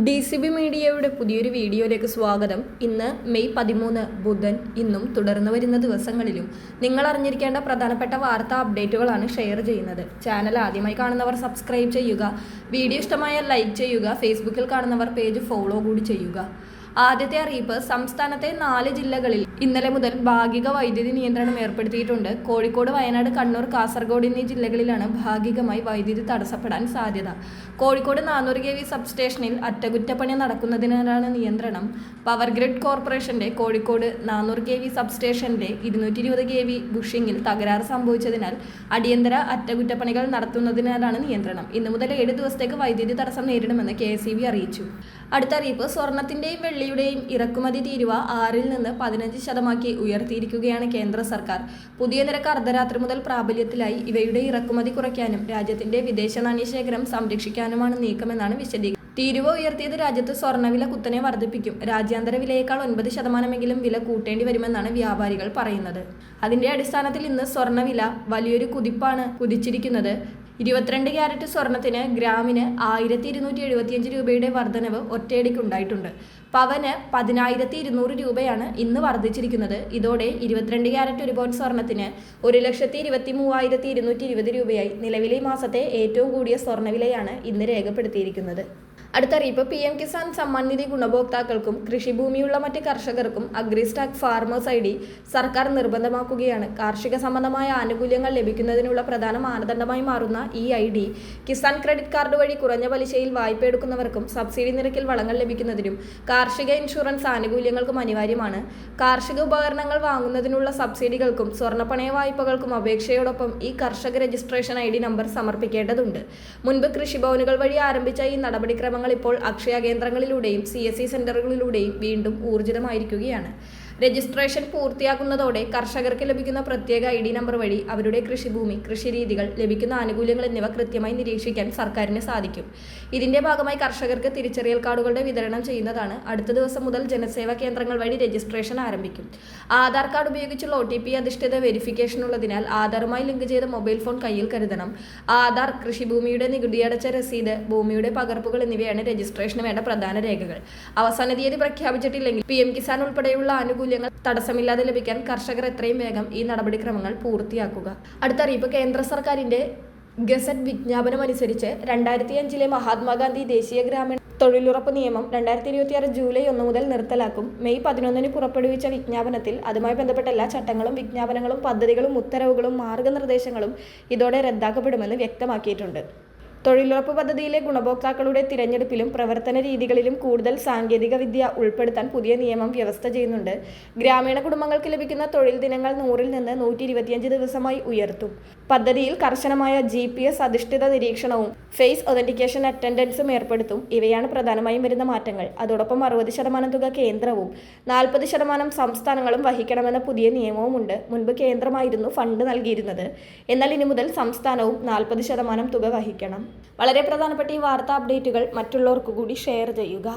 DCB മീഡിയയുടെ പുതിയൊരു വീഡിയോയിലേക്ക് സ്വാഗതം. ഇന്ന് മെയ് 13 ബുധൻ. ഇന്നും തുടർന്ന് വരുന്ന ദിവസങ്ങളിലും നിങ്ങൾ അറിഞ്ഞിരിക്കേണ്ട പ്രധാനപ്പെട്ട വാർത്താ അപ്ഡേറ്റുകളാണ് ഷെയർ ചെയ്യുന്നത്. ചാനൽ ആദ്യമായി കാണുന്നവർ സബ്സ്ക്രൈബ് ചെയ്യുക, വീഡിയോ ഇഷ്ടമായാൽ ലൈക്ക് ചെയ്യുക, ഫേസ്ബുക്കിൽ കാണുന്നവർ പേജ് ഫോളോ കൂടി ചെയ്യുക. ആദ്യത്തെ അറിയിപ്പ്, സംസ്ഥാനത്തെ 4 ജില്ലകളിൽ ഇന്നലെ മുതൽ ഭാഗിക വൈദ്യുതി നിയന്ത്രണം ഏർപ്പെടുത്തിയിട്ടുണ്ട്. കോഴിക്കോട്, വയനാട്, കണ്ണൂർ, കാസർഗോഡ് എന്നീ ജില്ലകളിലാണ് ഭാഗികമായി വൈദ്യുതി തടസ്സപ്പെടാൻ സാധ്യത. കോഴിക്കോട് 400 kV സബ്സ്റ്റേഷനിൽ അറ്റകുറ്റപ്പണി നടക്കുന്നതിനാലാണ് നിയന്ത്രണം. പവർ ഗ്രിഡ് കോർപ്പറേഷന്റെ കോഴിക്കോട് 400 kV സബ്സ്റ്റേഷന്റെ 220 kV ബുഷിംഗിൽ തകരാറ് സംഭവിച്ചതിനാൽ അടിയന്തര അറ്റകുറ്റപ്പണികൾ നടത്തുന്നതിനാലാണ് നിയന്ത്രണം. ഇന്നു മുതൽ 7 ദിവസത്തേക്ക് വൈദ്യുതി തടസ്സം നേരിടുമെന്ന് KSEB അറിയിച്ചു. അടുത്ത അറിയിപ്പ്, സ്വർണത്തിന്റെയും വെള്ളിയുടെയും ഇറക്കുമതി തീരുവ 6-ൽ നിന്ന് 15% ഉയർത്തിയിരിക്കുകയാണ് കേന്ദ്ര സർക്കാർ. പുതിയ നിരക്ക് അർദ്ധരാത്രി മുതൽ പ്രാബല്യത്തിലായി. ഇവയുടെ ഇറക്കുമതി കുറയ്ക്കാനും രാജ്യത്തിന്റെ വിദേശ നാണ്യശേഖരം സംരക്ഷിക്കാനുമാണ് നീക്കമെന്നാണ് വിശദീകരണം. തീരുവ ഉയർത്തിയത് രാജ്യത്ത് സ്വർണ്ണവില കുത്തനെ വർദ്ധിപ്പിക്കും. രാജ്യാന്തര വിലയേക്കാൾ 9% വില കൂട്ടേണ്ടി വരുമെന്നാണ് വ്യാപാരികൾ പറയുന്നത്. അതിന്റെ അടിസ്ഥാനത്തിൽ ഇന്ന് സ്വർണ്ണവില വലിയൊരു കുതിപ്പാണ് കുതിച്ചിരിക്കുന്നത്. 22 ക്യാരറ്റ് സ്വർണത്തിന് ഗ്രാമിന് 1275 രൂപയുടെ വർധനവ് ഒറ്റയടിക്കുണ്ടായിട്ടുണ്ട്. പവന് 10,200 രൂപയാണ് ഇന്ന് വർദ്ധിച്ചിരിക്കുന്നത്. ഇതോടെ 22 ക്യാരറ്റ് 1 പവൻ സ്വർണത്തിന് 1,23,220 രൂപയായി. നിലവിലെ ഈ മാസത്തെ ഏറ്റവും കൂടിയ സ്വർണ്ണവിലയാണ് ഇന്ന് രേഖപ്പെടുത്തിയിരിക്കുന്നത്. അടുത്ത അറിയിപ്പ്, PM കിസാൻ സമ്മാൻ നിധി ഗുണഭോക്താക്കൾക്കും കൃഷിഭൂമിയുള്ള മറ്റ് കർഷകർക്കും അഗ്രിസ്റ്റാക്ക് ഫാർമേഴ്സ് ID സർക്കാർ നിർബന്ധമാക്കുകയാണ്. കാർഷിക സംബന്ധമായ ആനുകൂല്യങ്ങൾ ലഭിക്കുന്നതിനുള്ള പ്രധാന മാനദണ്ഡമായി മാറുന്ന ഈ ID കിസാൻ ക്രെഡിറ്റ് കാർഡ് വഴി കുറഞ്ഞ പലിശയിൽ വായ്പ എടുക്കുന്നവർക്കും സബ്സിഡി നിരക്കിൽ വളങ്ങൾ ലഭിക്കുന്നതിനും കാർഷിക ഇൻഷുറൻസ് ആനുകൂല്യങ്ങൾക്കും അനിവാര്യമാണ്. കാർഷിക ഉപകരണങ്ങൾ വാങ്ങുന്നതിനുള്ള സബ്സിഡികൾക്കും സ്വർണ്ണപ്പണയ വായ്പകൾക്കും അപേക്ഷയോടൊപ്പം ഈ കർഷക രജിസ്ട്രേഷൻ ID നമ്പർ സമർപ്പിക്കേണ്ടതുണ്ട്. മുൻപ് കൃഷിഭവനുകൾ വഴി ആരംഭിച്ച ഈ നടപടിക്രമങ്ങൾ ഇപ്പോൾ അക്ഷയ കേന്ദ്രങ്ങളിലൂടെയും CSC സെന്ററുകളിലൂടെയും വീണ്ടും ഊർജിതമായിരിക്കുകയാണ്. രജിസ്ട്രേഷൻ പൂർത്തിയാക്കുന്നതോടെ കർഷകർക്ക് ലഭിക്കുന്ന പ്രത്യേക ID നമ്പർ വഴി അവരുടെ കൃഷിഭൂമി, കൃഷിരീതികൾ, ലഭിക്കുന്ന ആനുകൂല്യങ്ങൾ എന്നിവ കൃത്യമായി നിരീക്ഷിക്കാൻ സർക്കാരിന് സാധിക്കും. ഇതിന്റെ ഭാഗമായി കർഷകർക്ക് തിരിച്ചറിയൽ കാർഡുകളുടെ വിതരണം ചെയ്യുന്നതാണ്. അടുത്ത ദിവസം മുതൽ ജനസേവാ കേന്ദ്രങ്ങൾ വഴി രജിസ്ട്രേഷൻ ആരംഭിക്കും. ആധാർ കാർഡ് ഉപയോഗിച്ചുള്ള OTP അധിഷ്ഠിത വെരിഫിക്കേഷൻ ഉള്ളതിനാൽ ആധാറുമായി ലിങ്ക് ചെയ്ത മൊബൈൽ ഫോൺ കയ്യിൽ കരുതണം. ആധാർ, കൃഷിഭൂമിയുടെ നികുതിയടച്ച രസീത്, ഭൂമിയുടെ പകർപ്പുകൾ എന്നിവയാണ് രജിസ്ട്രേഷന് വേണ്ട പ്രധാന രേഖകൾ. അവസാന തീയതി പ്രഖ്യാപിച്ചിട്ടില്ലെങ്കിൽ PM കിസാൻ ഉൾപ്പെടെയുള്ള ആനുകൂല്യങ്ങൾ തടസ്സമില്ലാതെ ലഭിക്കാൻ കർഷകർ എത്രയും വേഗം ഈ നടപടിക്രമങ്ങൾ പൂർത്തിയാക്കുക. അടുത്ത അറിയിപ്പ്, കേന്ദ്ര സർക്കാരിന്റെ ഗസറ്റ് വിജ്ഞാപനം അനുസരിച്ച് 2005 മഹാത്മാഗാന്ധി ദേശീയ ഗ്രാമീണ തൊഴിലുറപ്പ് നിയമം 2026 ജൂലൈ 1 മുതൽ നിർത്തലാക്കും. മെയ് 11 പുറപ്പെടുവിച്ച വിജ്ഞാപനത്തിൽ അതുമായി ബന്ധപ്പെട്ട എല്ലാ ചട്ടങ്ങളും, വിജ്ഞാപനങ്ങളും, പദ്ധതികളും, ഉത്തരവുകളും, മാർഗനിർദ്ദേശങ്ങളും ഇതോടെ റദ്ദാക്കപ്പെടുമെന്ന് വ്യക്തമാക്കിയിട്ടുണ്ട്. തൊഴിലുറപ്പ് പദ്ധതിയിലെ ഗുണഭോക്താക്കളുടെ തിരഞ്ഞെടുപ്പിലും പ്രവർത്തന രീതികളിലും കൂടുതൽ സാങ്കേതിക വിദ്യ ഉൾപ്പെടുത്താൻ പുതിയ നിയമം വ്യവസ്ഥ ചെയ്യുന്നുണ്ട്. ഗ്രാമീണ കുടുംബങ്ങൾക്ക് ലഭിക്കുന്ന തൊഴിൽ ദിനങ്ങൾ 100-ൽ നിന്ന് 125 ദിവസമായി ഉയർത്തും. പദ്ധതിയിൽ കർശനമായ GPS അധിഷ്ഠിത നിരീക്ഷണവും ഫേസ് ഒതന്റിക്കേഷൻ അറ്റൻഡൻസും ഏർപ്പെടുത്തും. ഇവയാണ് പ്രധാനമായും വരുന്ന മാറ്റങ്ങൾ. അതോടൊപ്പം 60% തുക കേന്ദ്രവും 40% സംസ്ഥാനങ്ങളും വഹിക്കണമെന്ന പുതിയ നിയമവുമുണ്ട്. മുൻപ് കേന്ദ്രമായിരുന്നു ഫണ്ട് നൽകിയിരുന്നത്. എന്നാൽ ഇനി മുതൽ സംസ്ഥാനവും 40% തുക വഹിക്കണം. വളരെ പ്രധാനപ്പെട്ട ഈ വാർത്താ അപ്ഡേറ്റുകൾ മറ്റുള്ളവർക്ക് കൂടി ഷെയർ ചെയ്യുക.